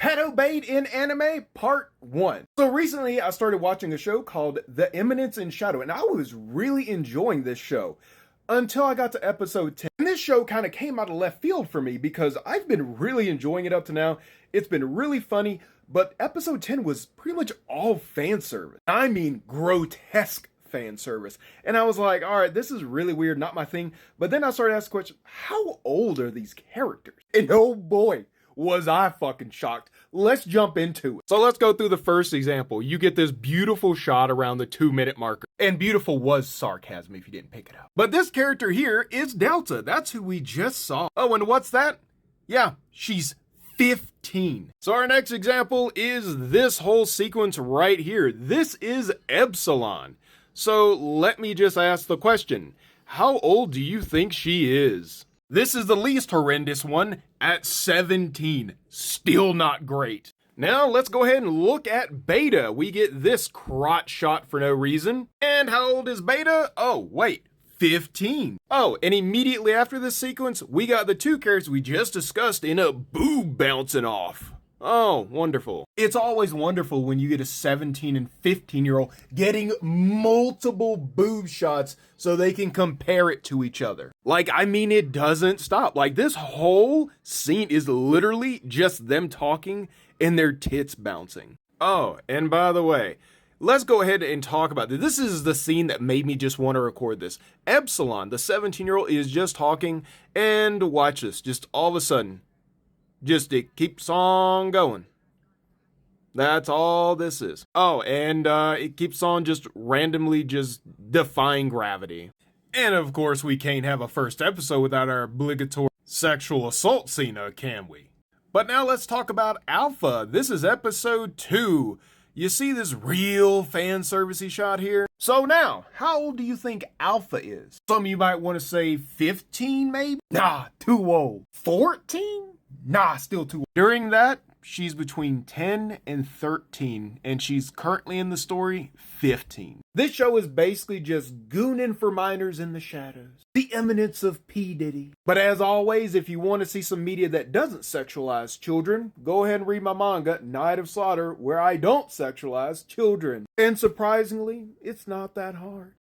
Pet obeyed in anime, part 1. So recently I started watching a show called The Eminence in Shadow, and I was really enjoying this show until I got to episode 10. And this show kind of came out of left field for me because I've been really enjoying it up to now. It's been really funny, but episode 10 was pretty much all fan service. I mean grotesque fan service. And I was like, all right, this is really weird, not my thing. But then I started asking the question, how old are these characters? And oh boy, was I fucking shocked. Let's jump into it. So let's go through the first example. You get this beautiful shot around the 2-minute marker. And beautiful was sarcasm if you didn't pick it up. But this character here is Delta. That's who we just saw. Oh, and what's that? Yeah, she's 15. So our next example is this whole sequence right here. This is Epsilon. So let me just ask the question. How old do you think she is? This is the least horrendous one at 17. Still not great. Now let's go ahead and look at Beta. We get this crotch shot for no reason. And how old is Beta? Oh, wait, 15. Oh, and immediately after this sequence, we got the two characters we just discussed in a boob bouncing off. Oh, wonderful. It's always wonderful when you get a 17 and 15-year-old getting multiple boob shots so they can compare it to each other. Like, I mean, it doesn't stop. Like, this whole scene is literally just them talking and their tits bouncing. Oh, and by the way, let's go ahead and talk about this. This is the scene that made me just want to record this. Epsilon, the 17-year-old, is just talking, and watch this. Just all of a sudden, it keeps on going. That's all this is. Oh, and it keeps on just randomly just defying gravity. And of course, we can't have a first episode without our obligatory sexual assault scene, can we? But now let's talk about Alpha. This is episode 2. You see this real fan servicey shot here? So now, how old do you think Alpha is? Some of you might want to say 15 maybe? Nah, too old. 14? Nah, still too old. During that, she's between 10 and 13, and she's currently in the story 15. This show is basically just gooning for minors in the shadows. The eminence of P. Diddy. But as always, if you want to see some media that doesn't sexualize children, go ahead and read my manga, Night of Slaughter, where I don't sexualize children. And surprisingly, it's not that hard.